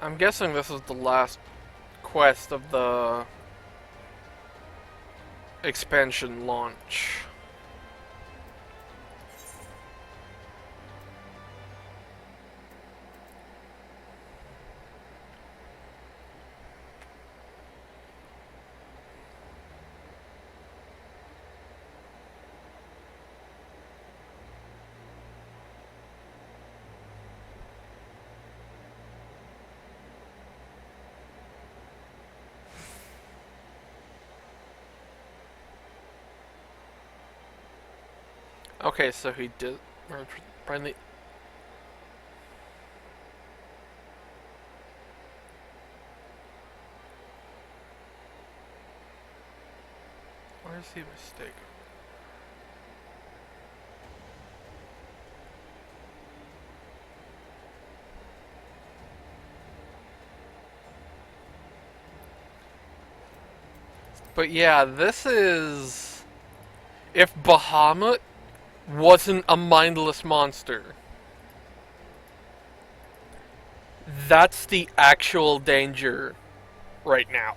I'm guessing this is the last quest of the expansion launch. Okay, so he did. Finally. Where's the mistake? But yeah, this is. If Bahamut wasn't a mindless monster, that's the actual danger right now.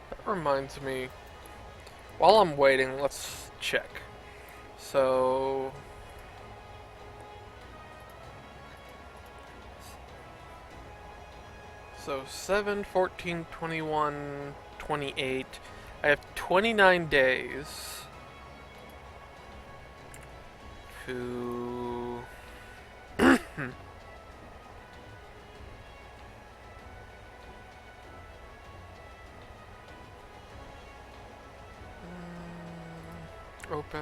That reminds me. While I'm waiting, let's check. So. So 7, 14, 21, 28. I have 29 days to. Open.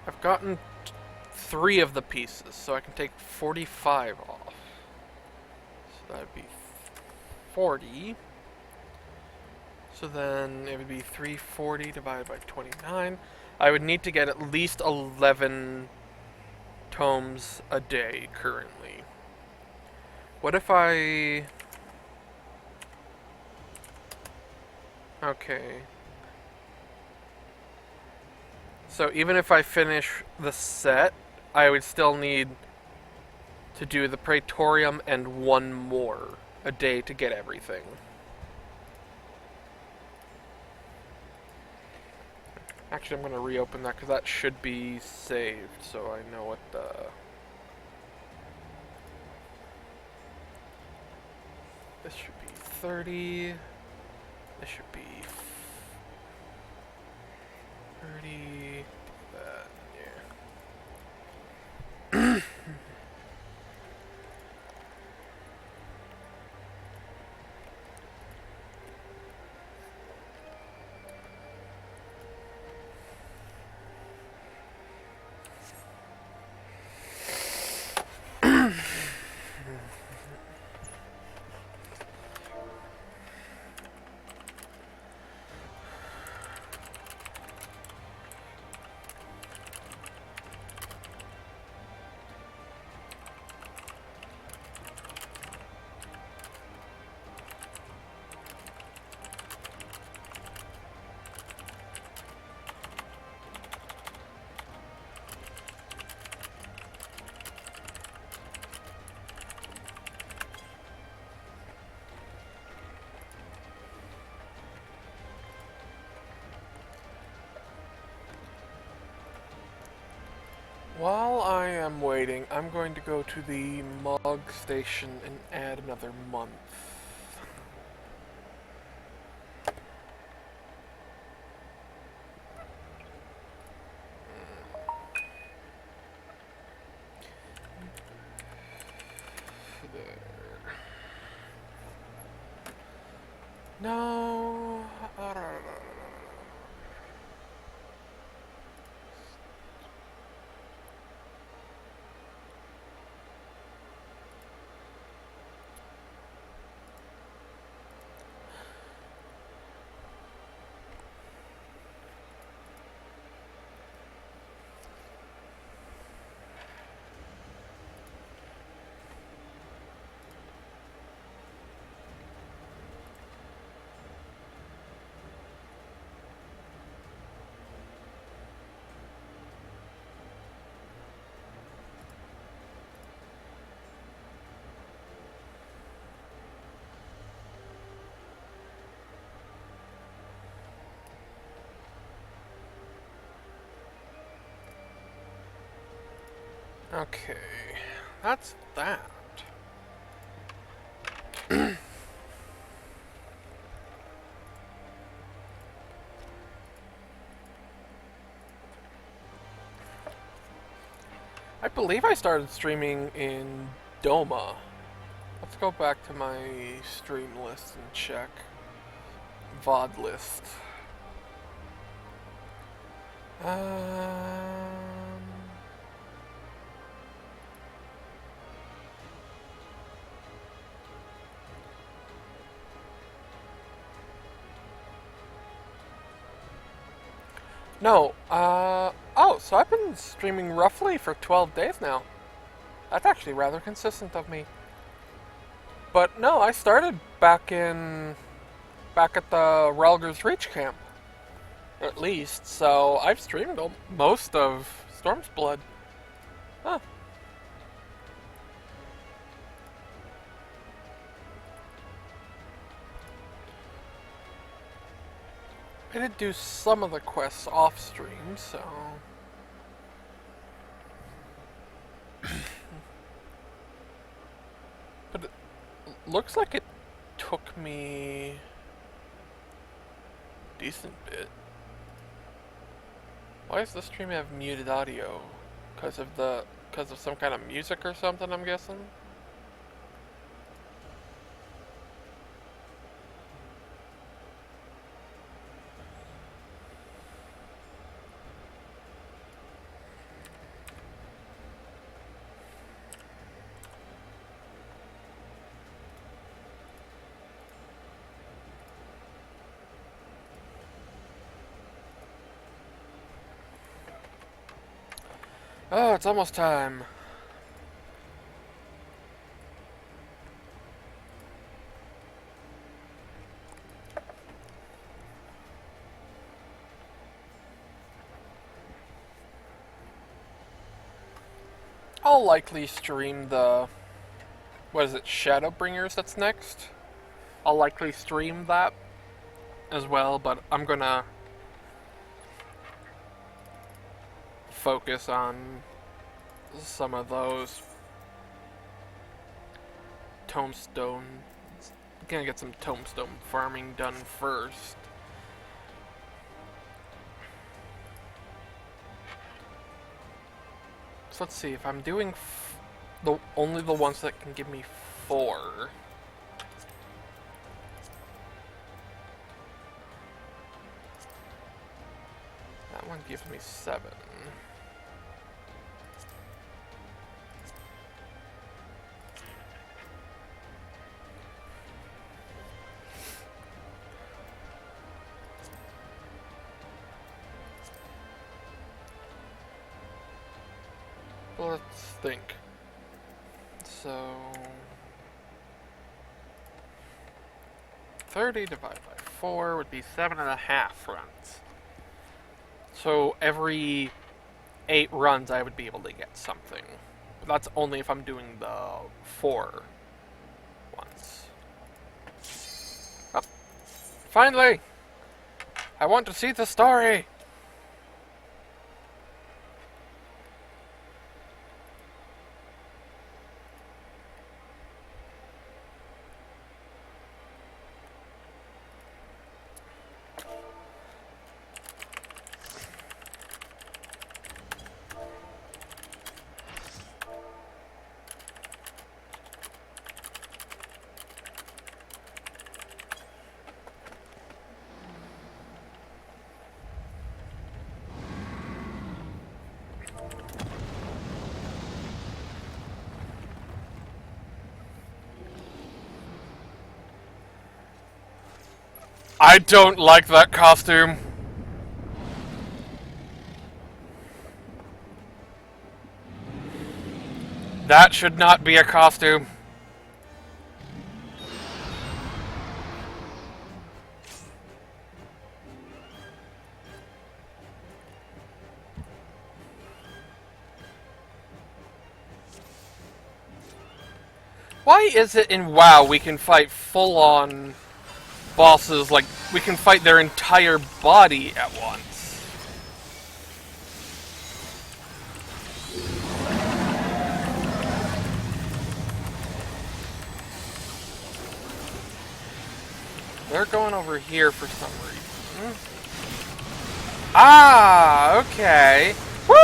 I've gotten 3 of the pieces, so I can take 45 off. So that'd be 40. So then it would be 340 divided by 29. I would need to get at least 11 tomes a day currently. What if I... Okay. So even if I finish the set, I would still need to do the Praetorium and 1 more a day to get everything. Actually, I'm going to reopen that because that should be saved, so I know what the... This should be 30. This should be 30. Yeah. While I am waiting, I'm going to go to the Mog Station and add another month. No. Okay, that's that. I believe I started streaming in Doma. Let's go back to my stream list and check. VOD list. Um, no, oh, so I've been streaming roughly for 12 days now. That's actually rather consistent of me. But no, I started back at the Relger's Reach camp. At least, so I've streamed most of Stormblood. Huh. I did do some of the quests off stream, so... But it looks like it took me a decent bit. Why does the stream have muted audio? Because of some kind of music or something, I'm guessing? Oh, it's almost time. I'll likely stream the... What is it, Shadowbringers that's next? I'll likely stream that as well, but I'm gonna focus on some of those tombstone. Gonna get some tombstone farming done first. So let's see if I'm doing only the ones that can give me 4. That one gives me 7. Let's think. So 30 divided by 4 would be 7.5 runs. So every 8 runs I would be able to get something. But that's only if I'm doing the 4 ones. Oh, finally! I want to see the story! I don't like that costume. That should not be a costume. Why is it in WoW we can fight full-on bosses, like, we can fight their entire body at once? They're going over here for some reason. Ah, okay. Oh!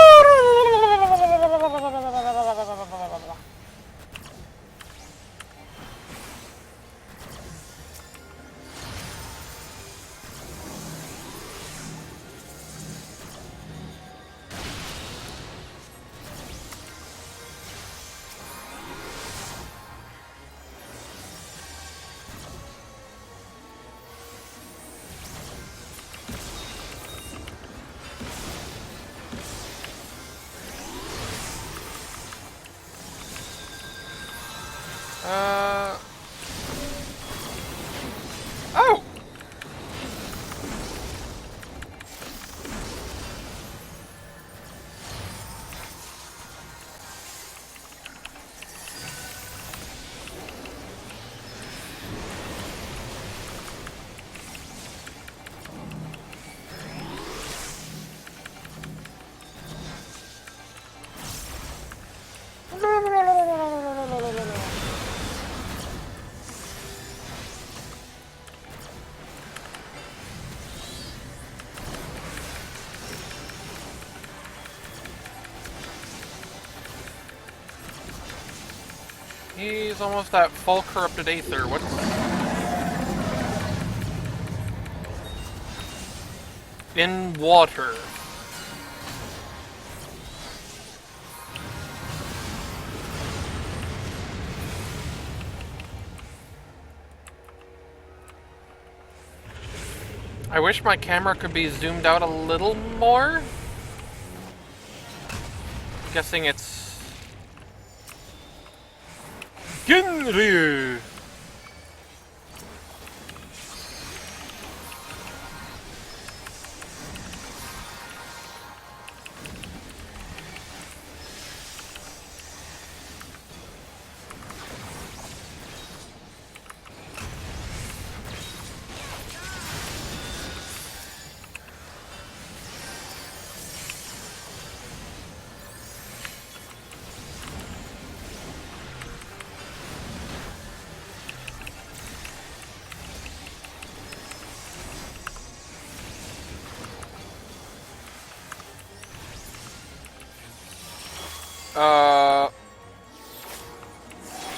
He's almost at full corrupted aether. What's... in water. I wish my camera could be zoomed out a little more. Guessing it's... Ginryu!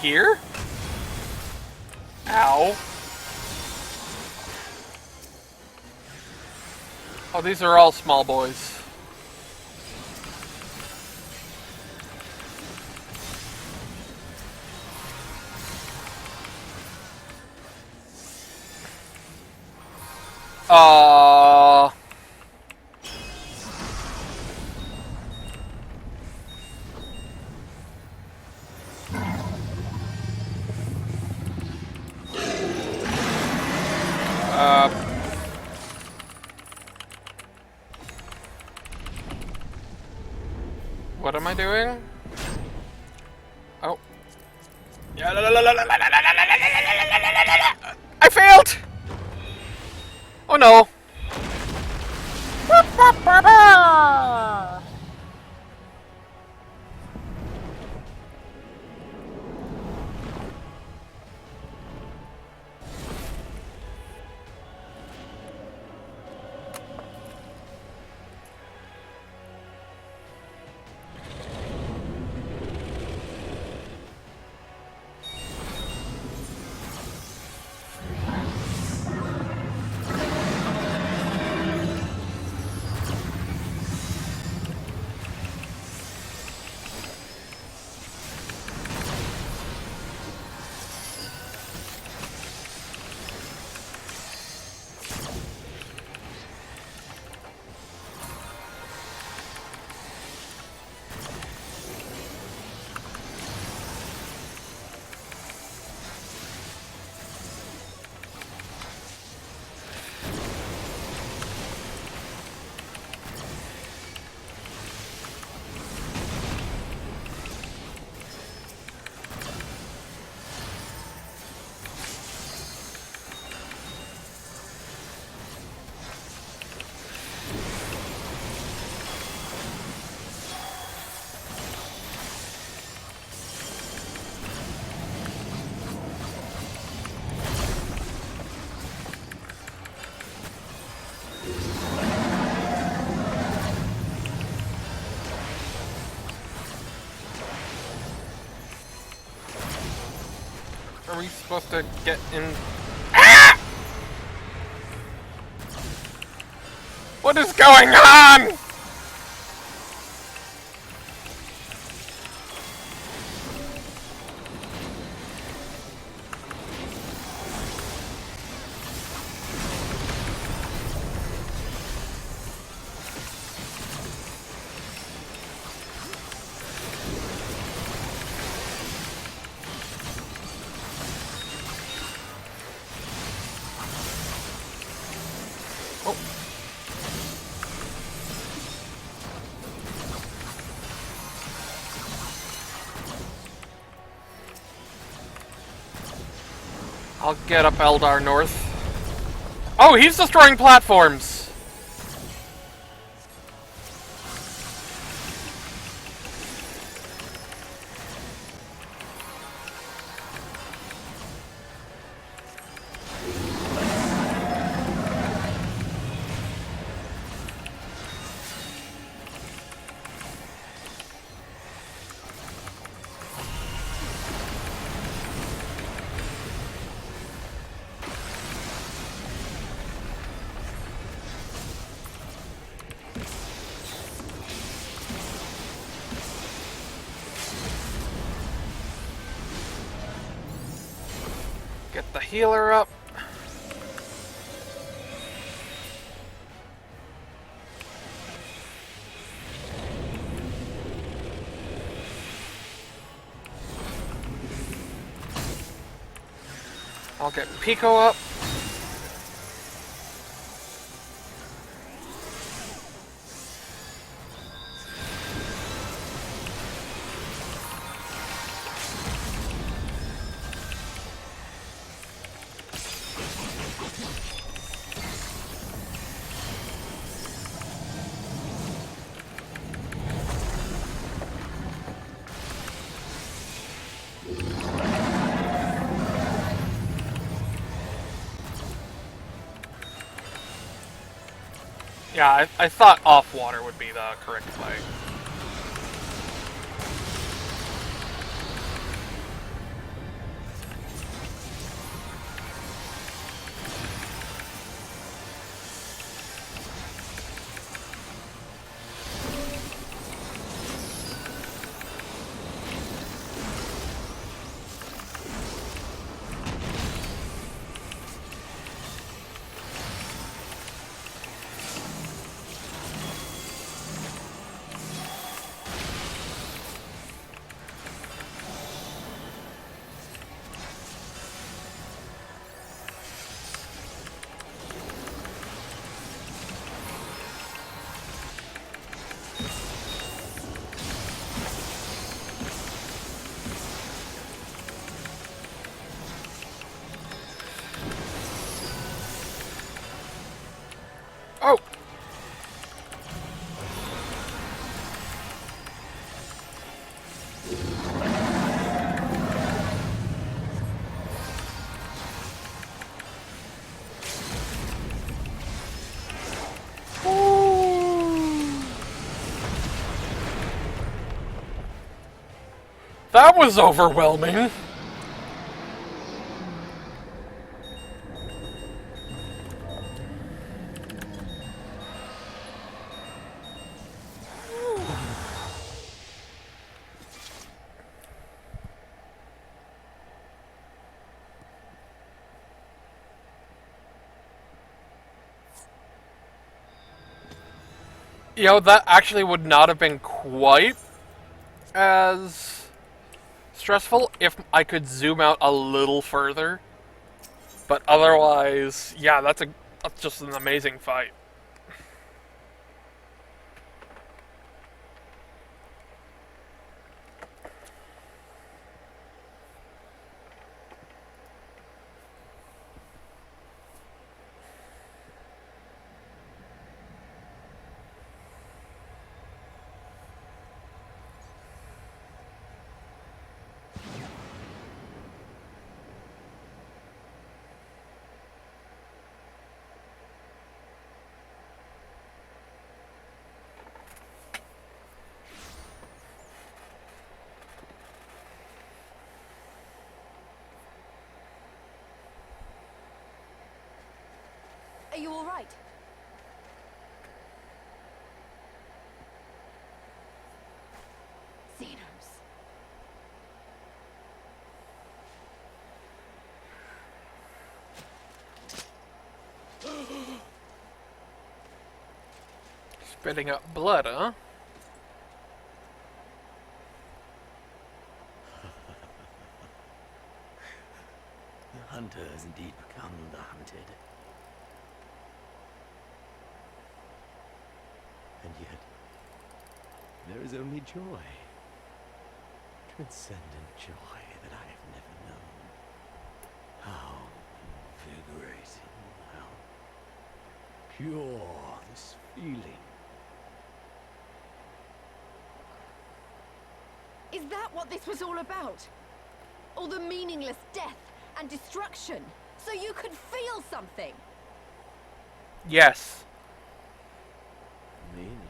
Here? Ow. Oh, these are all small boys. What am I doing? Oh. I failed! Oh no. supposed to get in... Ah! What is going on? I'll get up Eldar North. Oh, he's destroying platforms! Get the healer up. I'll get Pico up. Yeah, I thought off water would be the correct play. Oh! That was overwhelming. You know, that actually would not have been quite as stressful if I could zoom out a little further. But otherwise, yeah, that's just an amazing fight. Are you all right? Xenos. Spitting up blood, huh? The hunter has indeed become the hunted. And yet, there is only joy. Transcendent joy that I have never known. How invigorating, how pure this feeling. Is that what this was all about? All the meaningless death and destruction, so you could feel something? Yes. Meaningless.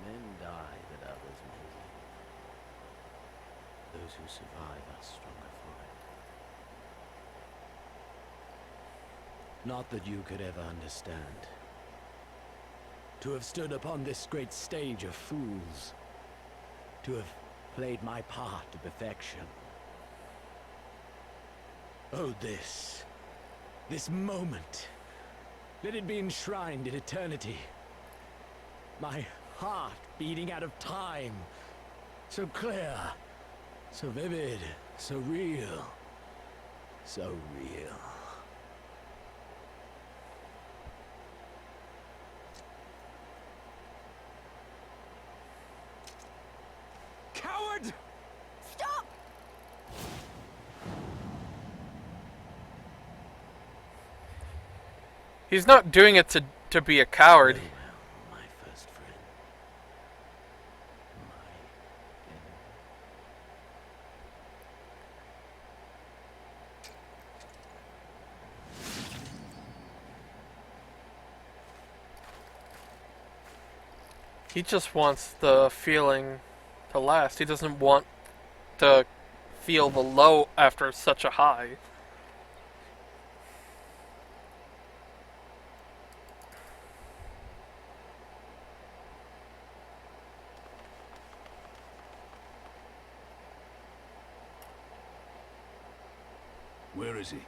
Men die that others may live. Those who survive are stronger for it. Not that you could ever understand. To have stood upon this great stage of fools. To have played my part to perfection. Oh, this moment. Let it be enshrined in eternity. My heart beating out of time. So clear, so vivid, so real. So real. Coward! Stop! He's not doing it to be a coward. Farewell, my first friend. My enemy. He just wants the feeling to last. He doesn't want to feel the low after such a high. Where is he?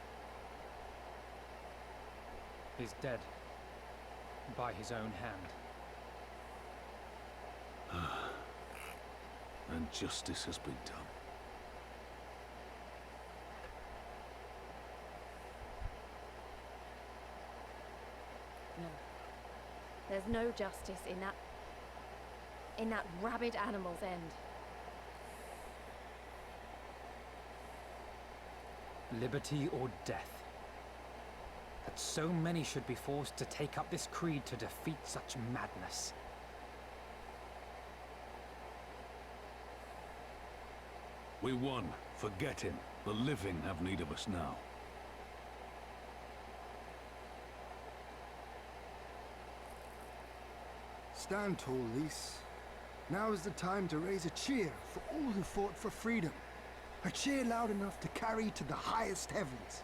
He's dead. By his own hand. And justice has been done. No. There's no justice in that rabid animal's end. Liberty or death. That so many should be forced to take up this creed to defeat such madness. We won. Forget him. The living have need of us now. Stand tall, Lys. Now is the time to raise a cheer for all who fought for freedom. A cheer loud enough to carry to the highest heavens.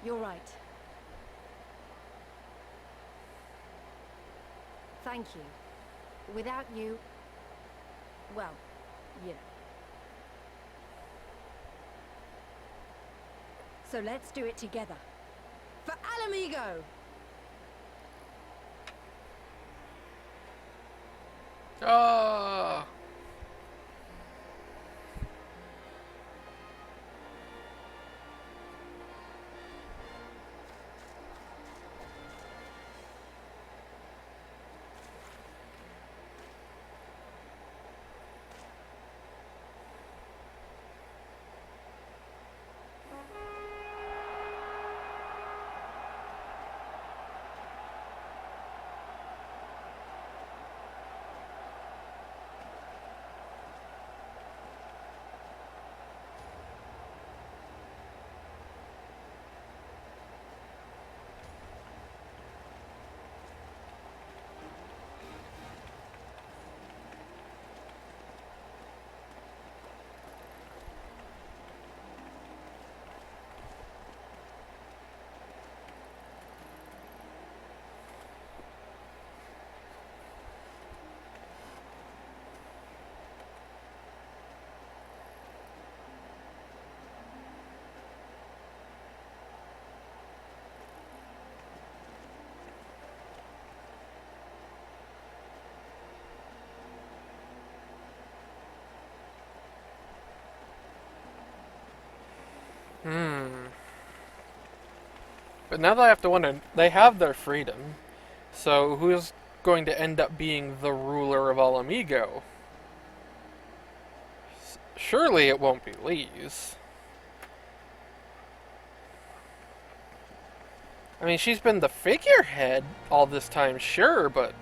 You're right. Thank you. Without you, well, you know. So let's do it together. For Alamigo! Ah. But now that I have to wonder, they have their freedom. So who's going to end up being the ruler of Alamigo? Surely it won't be Lise. I mean, she's been the figurehead all this time, sure, but...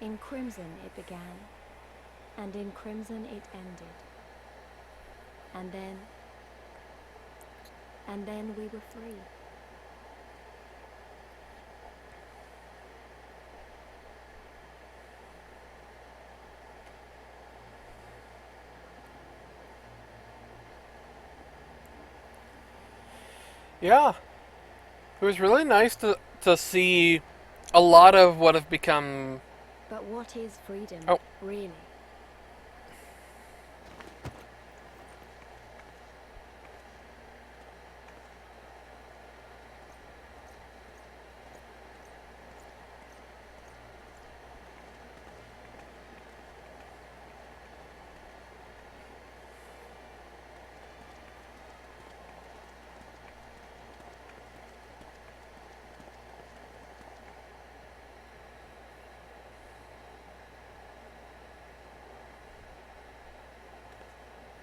In crimson it began, and in crimson it ended. And then we were free. Yeah. It was really nice to see a lot of what have become... But what is freedom, Oh. really?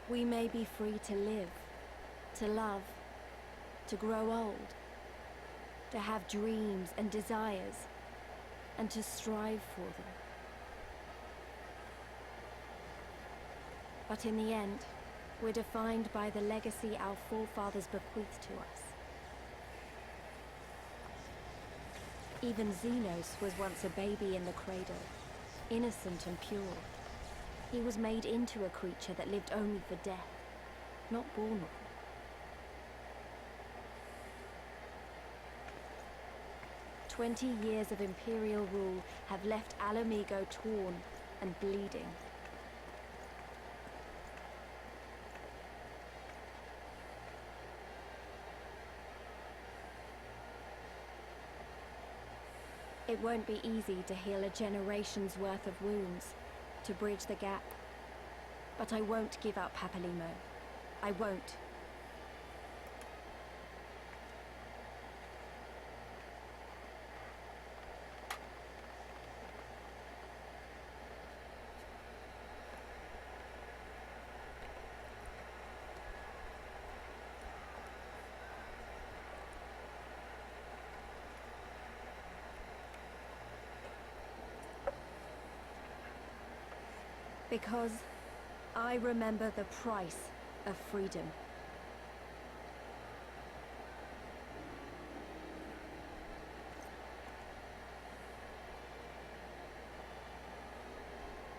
We may be free to live, to love, to grow old, to have dreams and desires, and to strive for them. But in the end, we're defined by the legacy our forefathers bequeathed to us. Even Xenos was once a baby in the cradle, innocent and pure. He was made into a creature that lived only for death, not born of it. "20 years of Imperial rule have left Alamigo torn and bleeding. It won't be easy to heal a generation's worth of wounds, to bridge the gap. But I won't give up, Papalimo. I won't. Because I remember the price of freedom.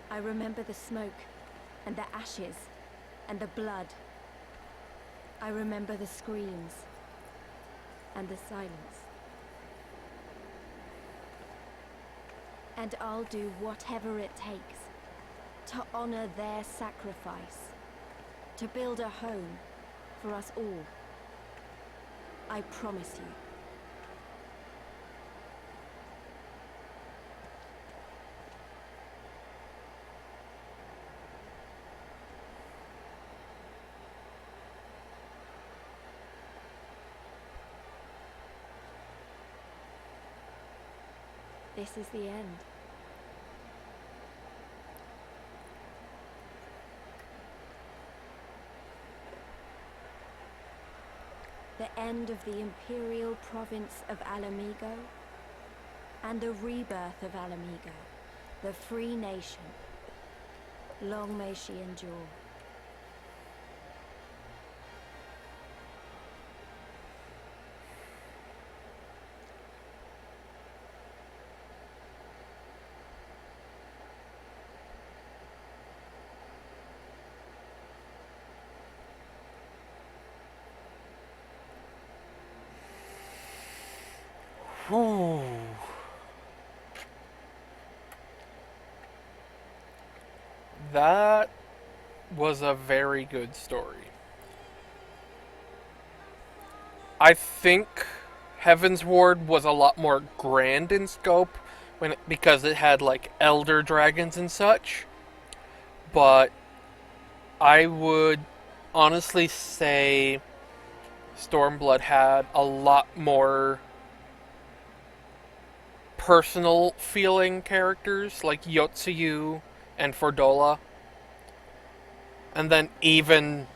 I remember the smoke, and the ashes, and the blood. I remember the screams, and the silence. And I'll do whatever it takes to honor their sacrifice, to build a home for us all. I promise you. This is the end. The end of the Imperial province of Alamigo, and the rebirth of Alamigo, the free nation, Long may she endure. Ooh. That was a very good story. I think Heaven's Ward was a lot more grand in scope because it had like elder dragons and such. But I would honestly say Stormblood had a lot more personal feeling characters like Yotsuyu and Fordola. And then even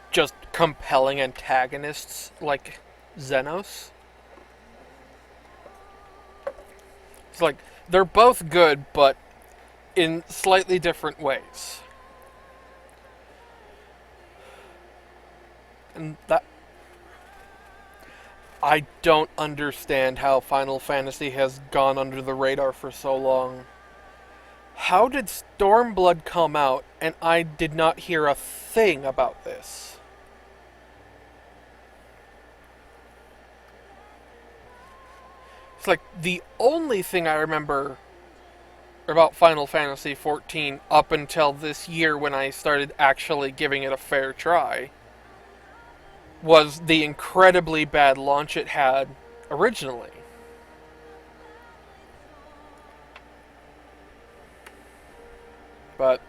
just compelling antagonists like Xenos. It's like, they're both good, but in slightly different ways. And that... I don't understand how Final Fantasy has gone under the radar for so long. How did Stormblood come out and I did not hear a thing about this? It's like the only thing I remember about Final Fantasy XIV up until this year when I started actually giving it a fair try was the incredibly bad launch it had originally. But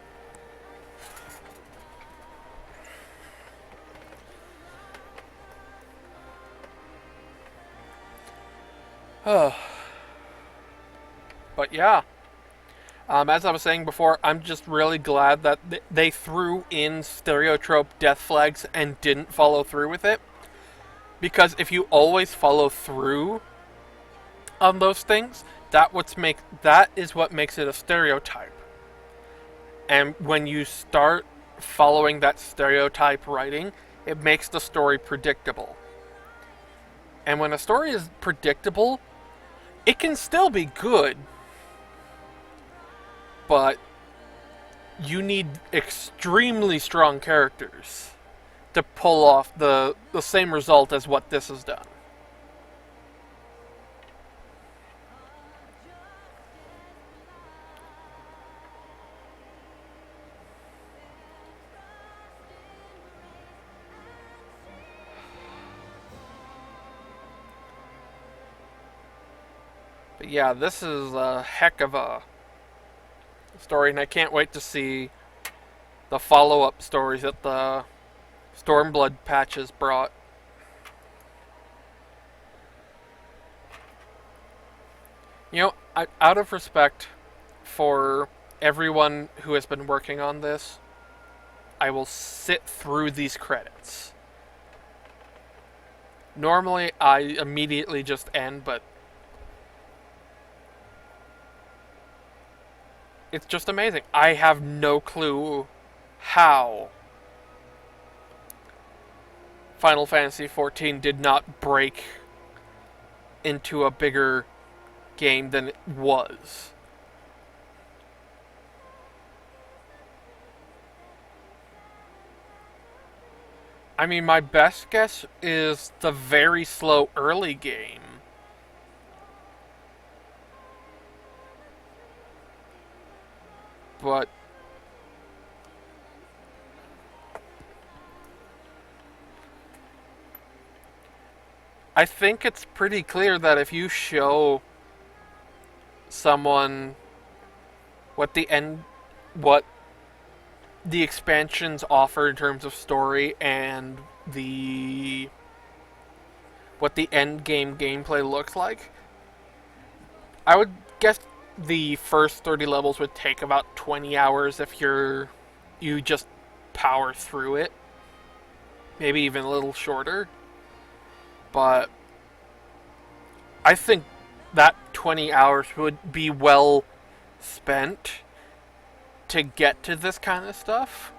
but yeah, as I was saying before, I'm just really glad that they threw in stereotrope death flags and didn't follow through with it. Because if you always follow through on those things, that is what makes it a stereotype. And when you start following that stereotype writing, it makes the story predictable. And when a story is predictable, it can still be good, but you need extremely strong characters to pull off the same result as what this has done. But yeah, this is a heck of a story, and I can't wait to see the follow-up stories that the Stormblood patches brought. You know, out of respect for everyone who has been working on this, I will sit through these credits. Normally, I immediately just end, but it's just amazing. I have no clue how Final Fantasy XIV did not break into a bigger game than it was. I mean, my best guess is the very slow early game. But I think it's pretty clear that if you show someone what the expansions offer in terms of story and what the end game gameplay looks like, I would guess the first 30 levels would take about 20 hours if you just power through it. Maybe even a little shorter. But I think that 20 hours would be well spent to get to this kind of stuff.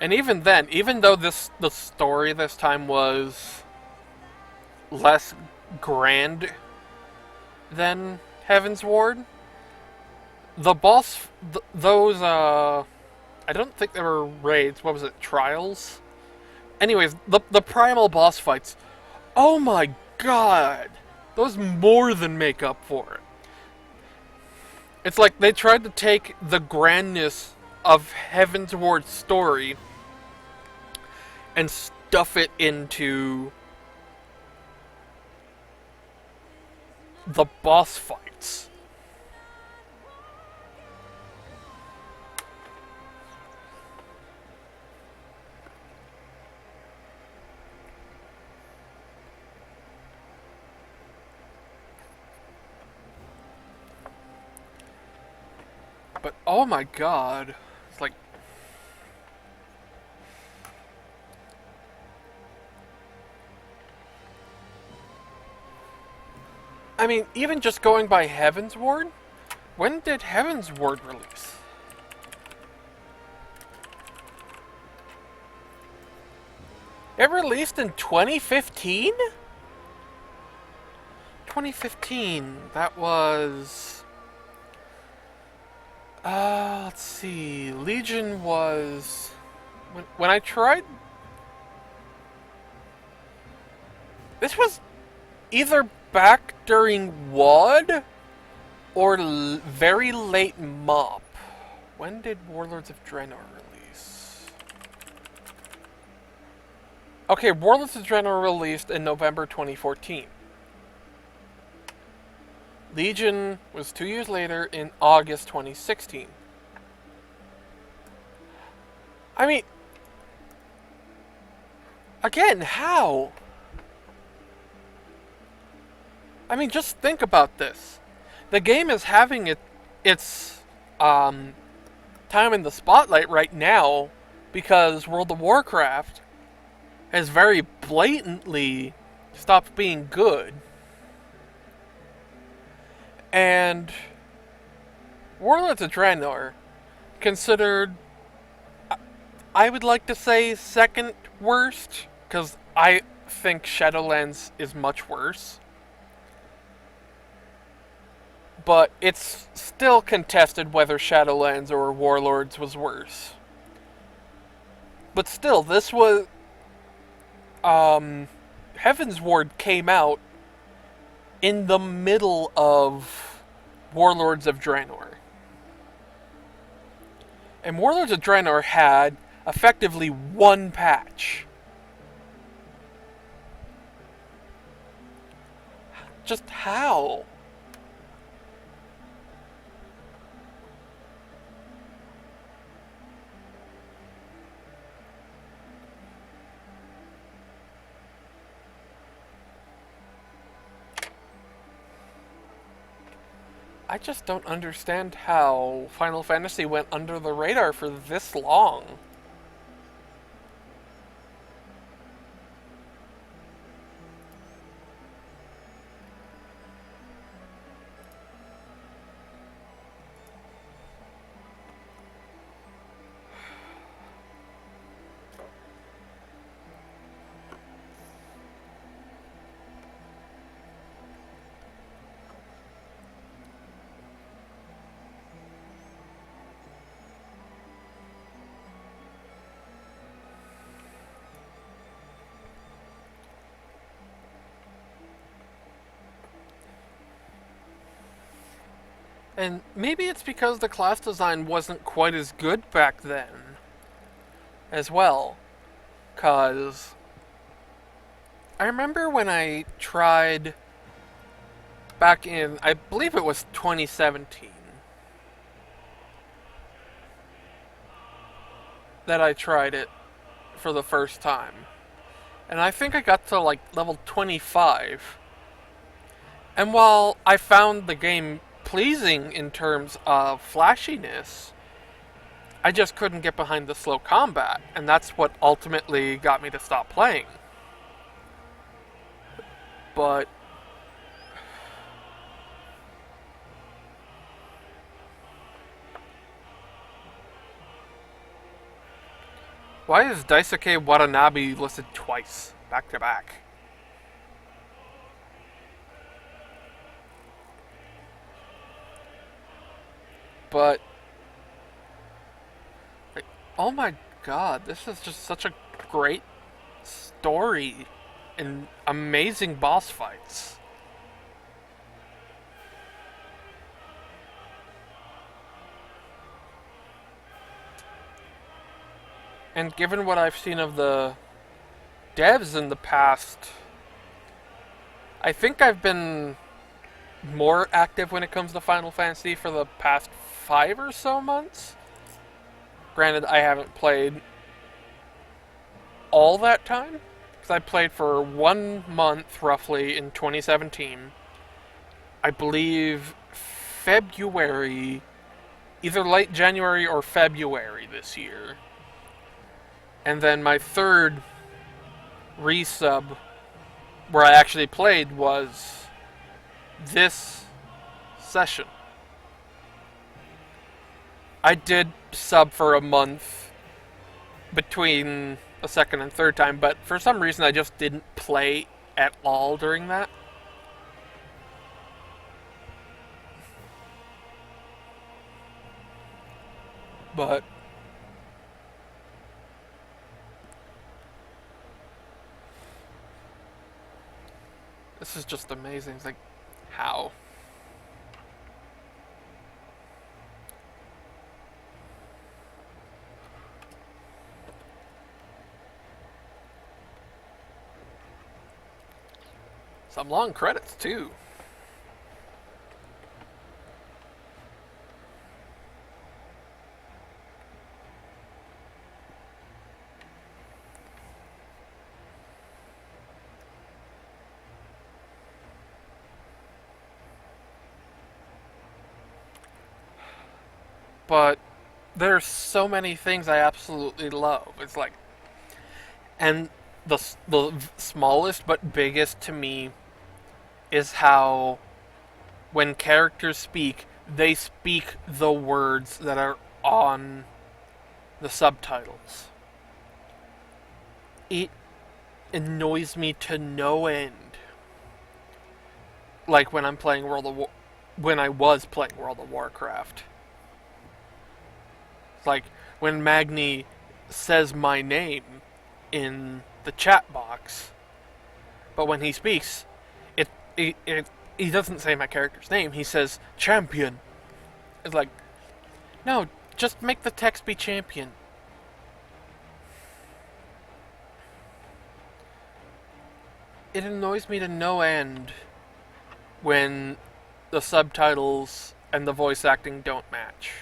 And even then, even though the story this time was less grand than Heaven's Ward, the boss, those, I don't think they were raids, what was it, trials? Anyways, the primal boss fights, oh my god, those more than make up for it. It's like they tried to take the grandness of Heaven's Ward's story and stuff it into the boss fights. But oh my god, it's like, I mean, even just going by Heaven's Ward, when did Heaven's Ward release? It released in 2015? 2015, that was... let's see, Legion was... When I tried... This was either back during WoD or very late MoP. When did Warlords of Draenor release? Okay, Warlords of Draenor released in November 2014. Legion was 2 years later in August 2016. I mean, again, how? I mean, just think about this. The game is having its time in the spotlight right now because World of Warcraft has very blatantly stopped being good. And Warlords of Draenor, considered, I would like to say second worst, because I think Shadowlands is much worse. But it's still contested whether Shadowlands or Warlords was worse. But still, this was... Heaven's Ward came out in the middle of Warlords of Draenor. And Warlords of Draenor had effectively one patch. Just how? I just don't understand how Final Fantasy went under the radar for this long. And maybe it's because the class design wasn't quite as good back then as well. 'Cause I remember when I tried back in, I believe it was 2017, that I tried it. for the first time. And I think I got to like level 25. And while I found the game pleasing in terms of flashiness, I just couldn't get behind the slow combat, and that's what ultimately got me to stop playing. But why is Daisuke Watanabe listed twice, back to back? But like, oh my god, this is just such a great story and amazing boss fights. And given what I've seen of the devs in the past, I think I've been more active when it comes to Final Fantasy for the past 5 or so months. Granted, I haven't played all that time, because I played for 1 month roughly in 2017. I believe February, either late January or February this year. And then my third resub where I actually played was this session. I did sub for a month between the second and third time, but for some reason I just didn't play at all during that. But this is just amazing. It's like, how? Some long credits, too. But there's so many things I absolutely love. It's like, and the smallest but biggest to me is how when characters speak, they speak the words that are on the subtitles. It annoys me to no end. Like when I'm playing when I was playing World of Warcraft. Like when Magni says my name in the chat box, but when he speaks, he doesn't say my character's name. He says champion. It's like, no, just make the text be champion. It annoys me to no end when the subtitles and the voice acting don't match.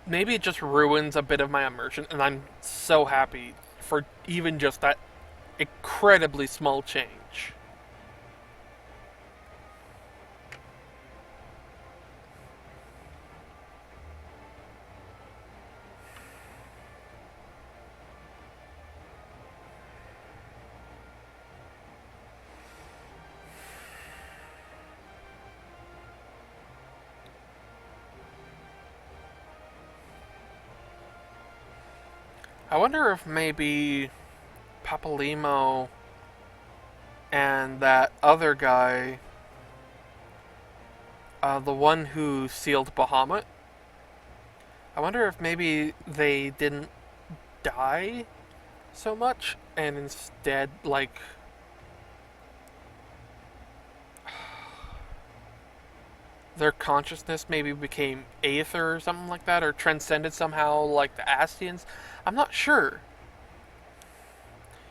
Maybe it just ruins a bit of my immersion, and I'm so happy for even just that incredibly small change. I wonder if maybe Papalimo and that other guy, the one who sealed Bahamut, I wonder if maybe they didn't die so much and instead, like, their consciousness maybe became aether or something like that, or transcended somehow like the Astians. I'm not sure.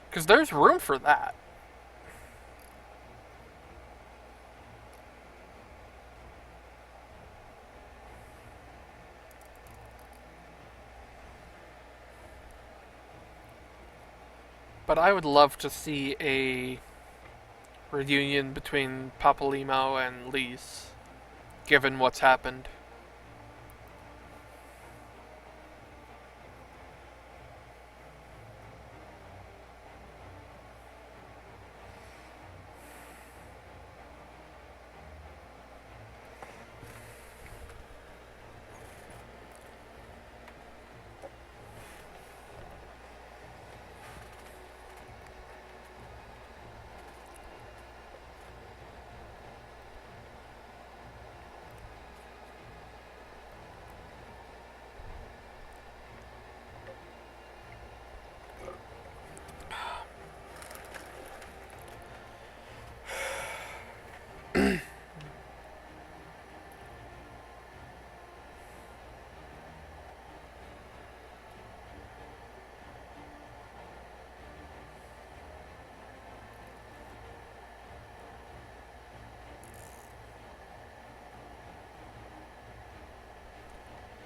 Because there's room for that. I would love to see a reunion between Papalymo and Lys, given what's happened.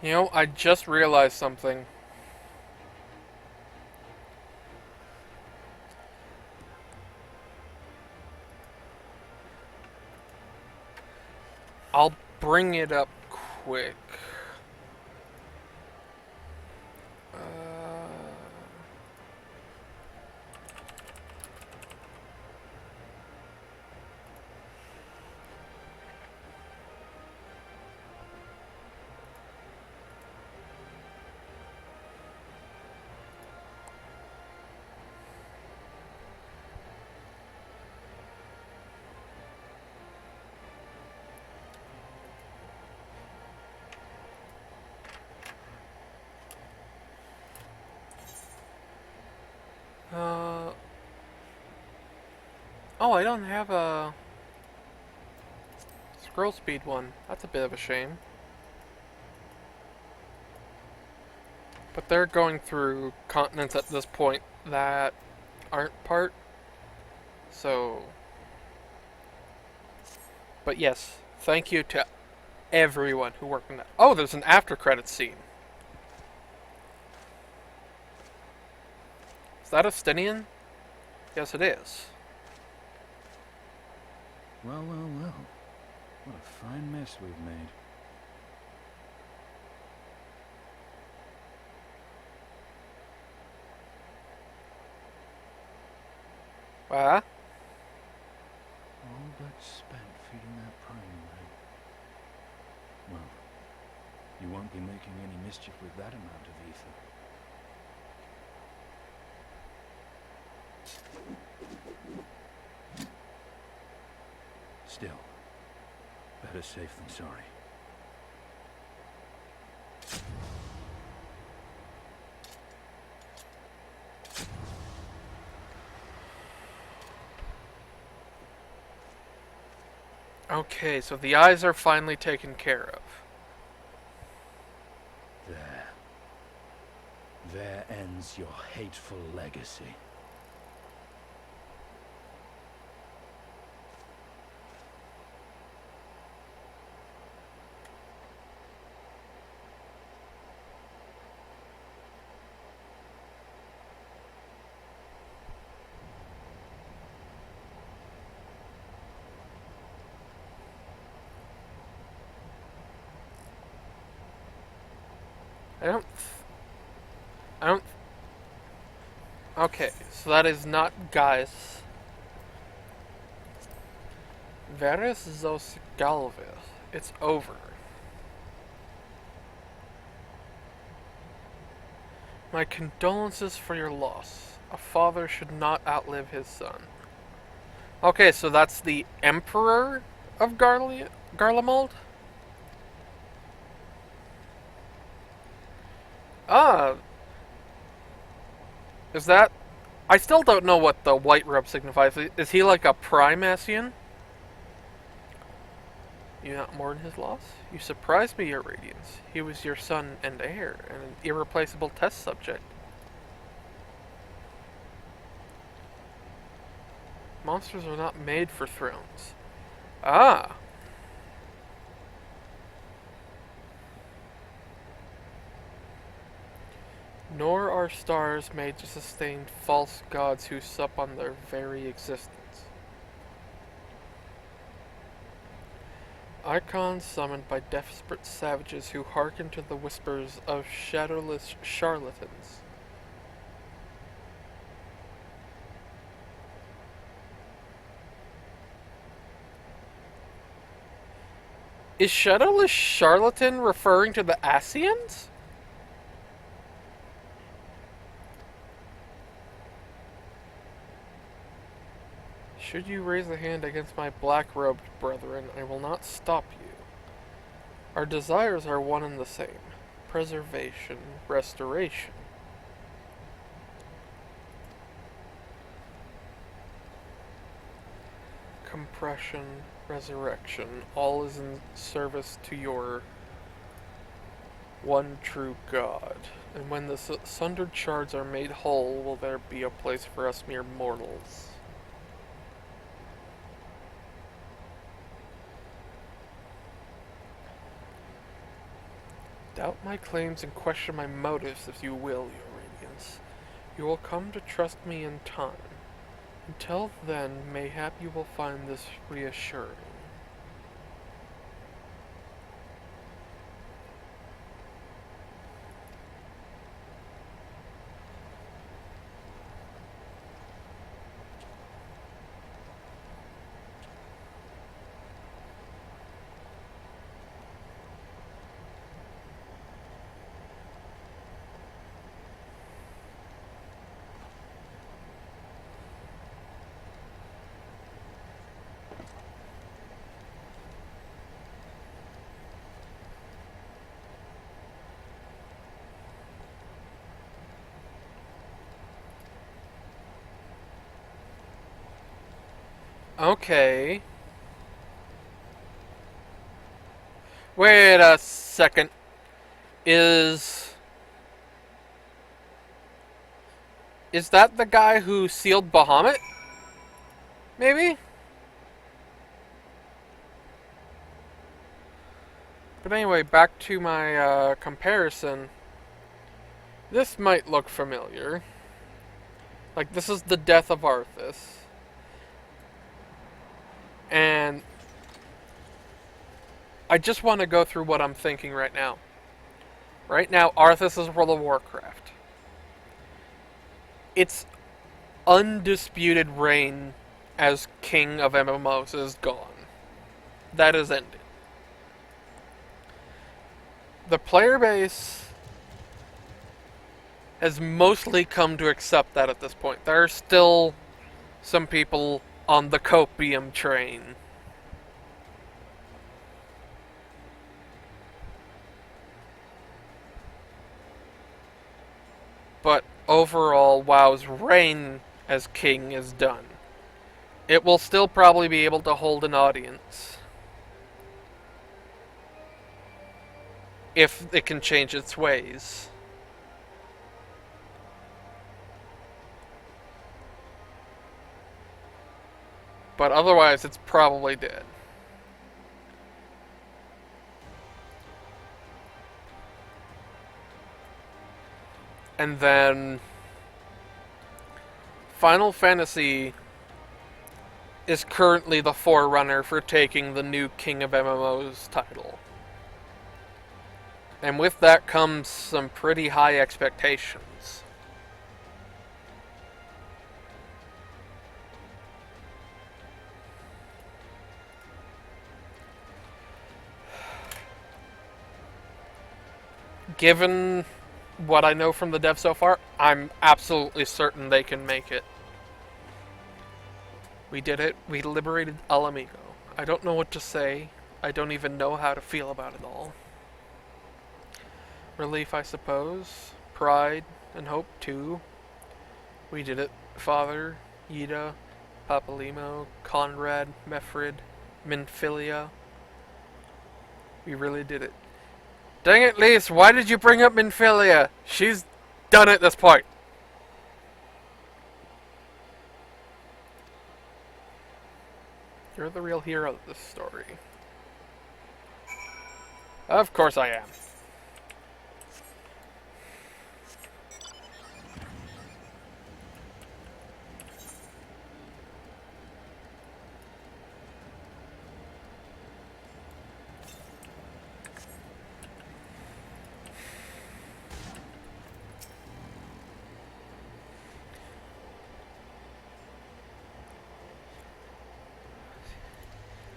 You know, I just realized something. I'll bring it up quick. Oh, I don't have a scroll speed one. That's a bit of a shame. But they're going through continents at this point that aren't part. So... But yes, thank you to everyone who worked on that. Oh, there's an after credits scene. Is that Estinian? Yes, it is. Well, well, well. What a fine mess we've made. What? All but spent feeding that primal egg. Well, you won't be making any mischief with that amount of ether. Still, better safe than sorry. Okay, so the eyes are finally taken care of. There. There ends your hateful legacy. I don't... Okay, so that is not Gaius. Varys Zos Galvis. It's over. My condolences for your loss. A father should not outlive his son. Okay, so that's the Emperor of Garlemald? Ah. Is that... I still don't know what the white robe signifies. Is he like a Primasian? You not mourn his loss? You surprised me, your radiance. He was your son and heir, and an irreplaceable test subject. Monsters are not made for thrones. Ah. Nor are stars made to sustain false gods who sup on their very existence. Icons summoned by desperate savages who hearken to the whispers of shadowless charlatans. Is shadowless charlatan referring to the Asians? Should you raise a hand against my black-robed brethren, I will not stop you. Our desires are one and the same. Preservation, restoration. Compression, resurrection. All is in service to your one true God. And when the sundered shards are made whole, will there be a place for us mere mortals? Doubt my claims and question my motives if you will, your radiance. You will come to trust me in time. Until then, mayhap you will find this reassuring. Okay. Wait a second. Is that the guy who sealed Bahamut? Maybe? But anyway, back to my comparison. This might look familiar. Like, this is the death of Arthas. And I just want to go through what I'm thinking right now. Right now, Arthas is World of Warcraft. Its undisputed reign as king of MMOs is gone. That is ended. The player base has mostly come to accept that at this point. There are still some people on the copium train. But overall, WoW's reign as king is done. It will still probably be able to hold an audience. If it can change its ways. But otherwise, it's probably dead. And then Final Fantasy is currently the forerunner for taking the new King of MMOs title. And with that comes some pretty high expectations. Given what I know from the dev so far, I'm absolutely certain they can make it. We did it. We liberated Alamigo. I don't know what to say. I don't even know how to feel about it all. Relief, I suppose. Pride and hope, too. We did it. Father, Yida, Papalimo, Conrad, Mefrid, Minfilia. We really did it. Dang it, Lise, why did you bring up Minfilia? She's done at this point. You're the real hero of this story. Of course I am.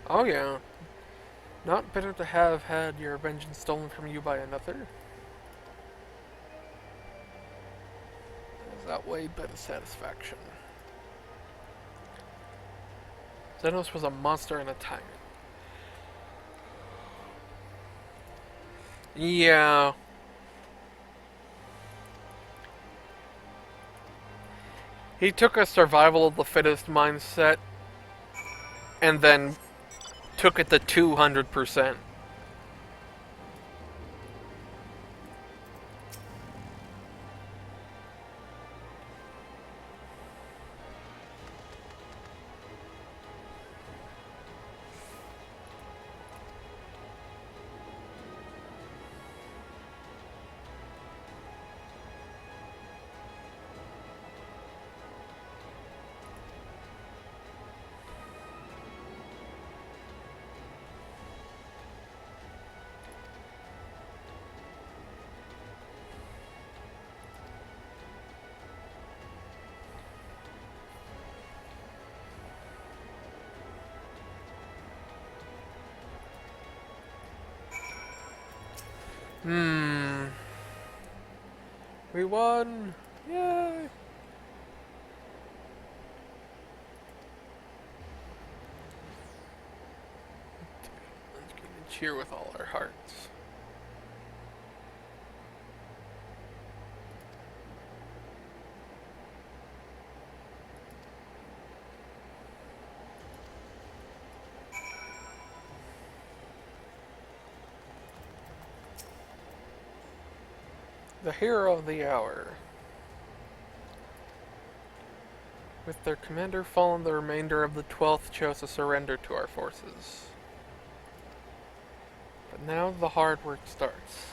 Oh yeah. Not better to have had your vengeance stolen from you by another? Has outweighed by the satisfaction. Xenos was a monster and a tyrant. Yeah. He took a survival of the fittest mindset and then took it to 200%. We won! Yay! Let's get a cheer with all our hearts. The hero of the hour. With their commander fallen, the remainder of the 12th chose to surrender to our forces. But now the hard work starts.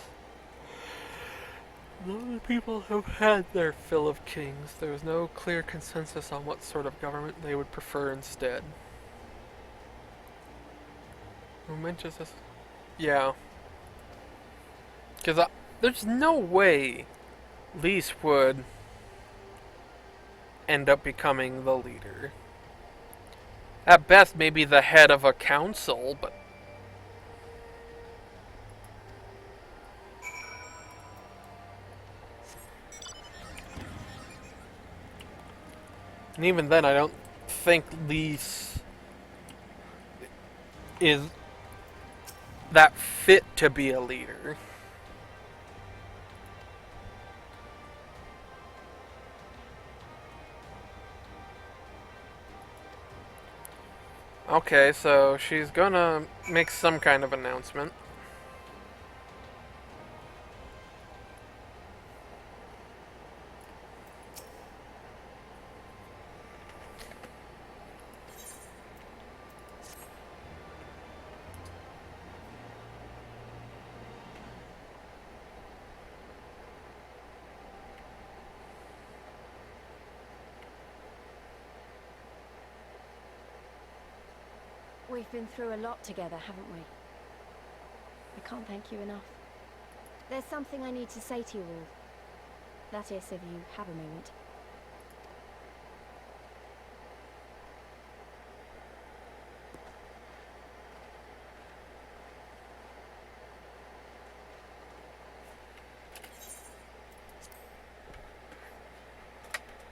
Though the people have had their fill of kings, there is no clear consensus on what sort of government they would prefer instead. Momentous as... Yeah. Because there's no way Lise would end up becoming the leader. At best, maybe the head of a council, but... And even then, I don't think Lise is that fit to be a leader. Okay, so she's gonna make some kind of announcement. We've been through a lot together, haven't we? I can't thank you enough. There's something I need to say to you all. That is, if you have a moment.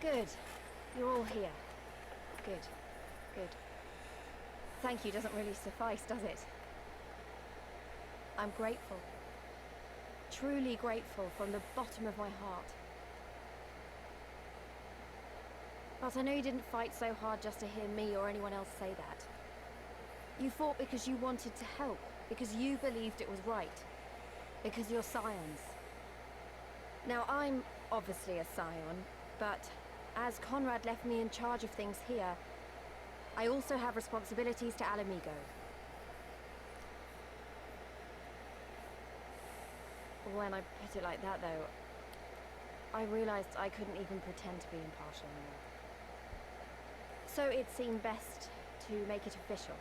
Good. You're all here. Good. Good. Thank you doesn't really suffice, does it? I'm grateful. Truly grateful from the bottom of my heart. But I know you didn't fight so hard just to hear me or anyone else say that. You fought because you wanted to help, because you believed it was right, because you're scions. Now, I'm obviously a scion, but as Conrad left me in charge of things here, I also have responsibilities to Alamigo. When I put it like that, though, I realized I couldn't even pretend to be impartial anymore. So it seemed best to make it official.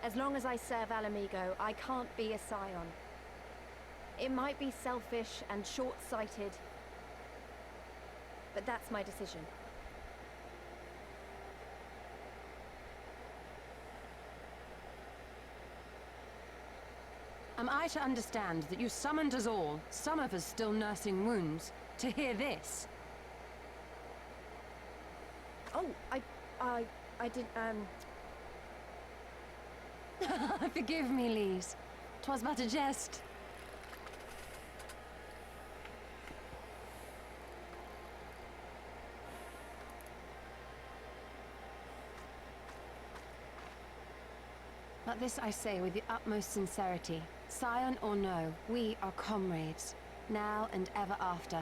As long as I serve Alamigo, I can't be a scion. It might be selfish and short-sighted, but that's my decision. Am I to understand that you summoned us all, some of us still nursing wounds, to hear this? Oh, I did, Forgive me, Lise. 'Twas but a jest. But this I say with the utmost sincerity. Scion or no, we are comrades, now and ever after.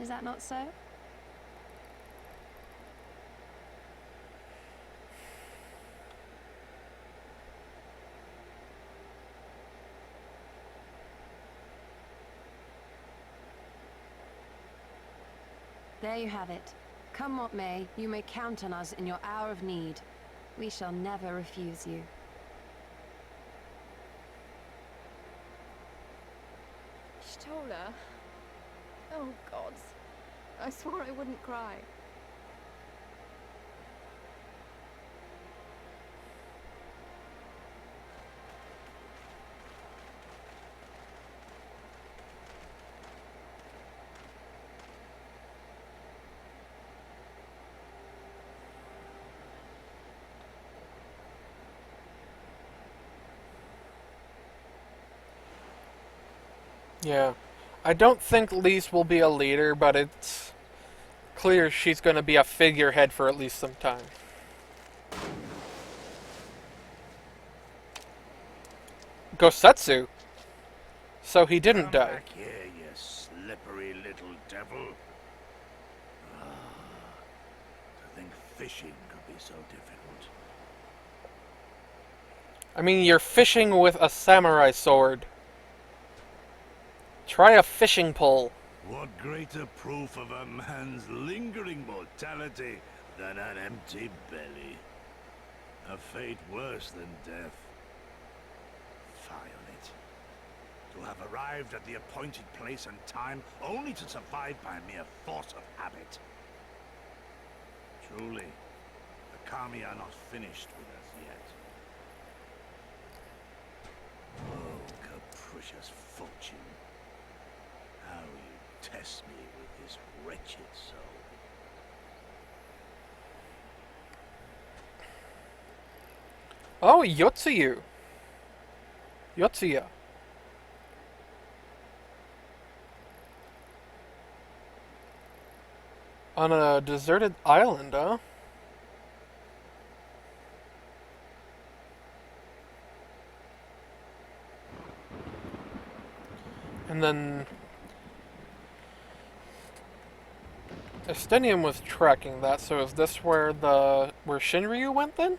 Is that not so? There you have it. Come what may, you may count on us in your hour of need. We shall never refuse you. Stola. Oh, gods. I swore I wouldn't cry. Yeah. I don't think Lise will be a leader, but it's clear she's going to be a figurehead for at least some time. Gosetsu. So he didn't Come die. back here, you slippery little devil. To think fishing could be so difficult. I mean, you're fishing with a samurai sword. Try a fishing pole. What greater proof of a man's lingering mortality than an empty belly? A fate worse than death. Fie on it. To have arrived at the appointed place and time only to survive by mere force of habit. Truly, the Kami are not finished with us yet. Oh, capricious fortune. How you test me with this wretched soul. Oh, Yotsuyu. Yotsuya. On a deserted island, huh? And then Estinian was tracking that, so is this where Shinryu went then?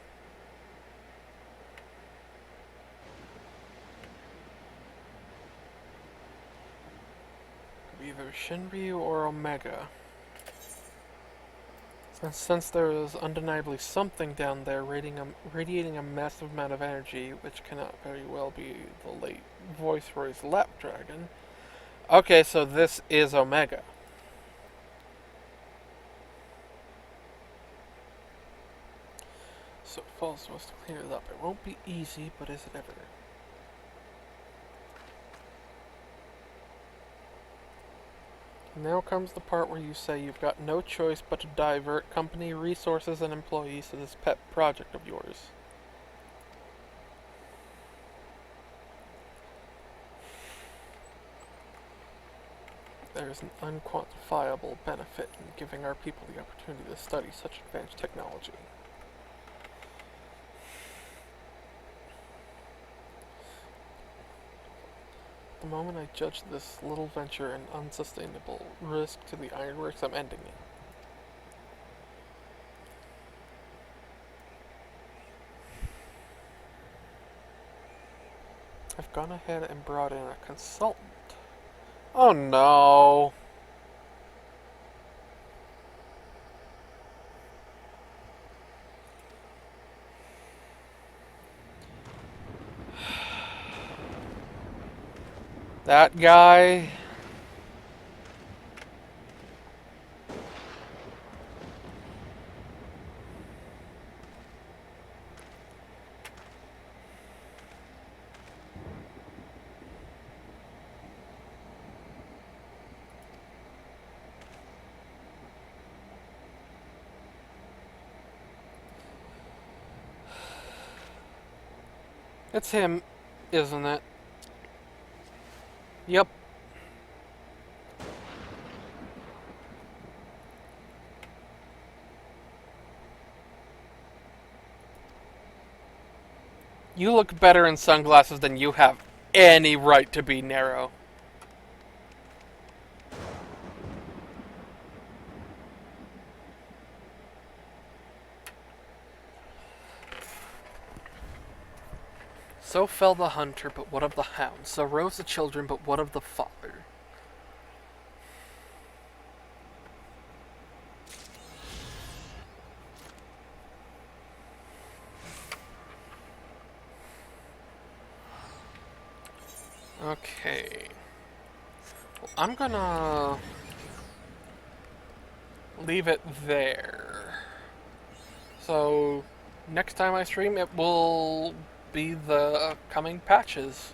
Either Shinryu or Omega. And since there is undeniably something down there radiating a massive amount of energy, which cannot very well be the late Viceroy's lap dragon. Okay, so this is Omega. So it falls to us to clear it up. It won't be easy, but is it ever? Now comes the part where you say you've got no choice but to divert company resources and employees to this pet project of yours. There is an unquantifiable benefit in giving our people the opportunity to study such advanced technology. The moment I judge this little venture an unsustainable risk to the ironworks, I'm ending it. I've gone ahead and brought in a consultant. Oh no! That guy. It's him, isn't it? Yep. You look better in sunglasses than you have any right to be narrow. So fell the hunter, but what of the hound? So rose the children, but what of the father? Okay. Well, I'm gonna leave it there. So next time I stream, it will be the coming patches.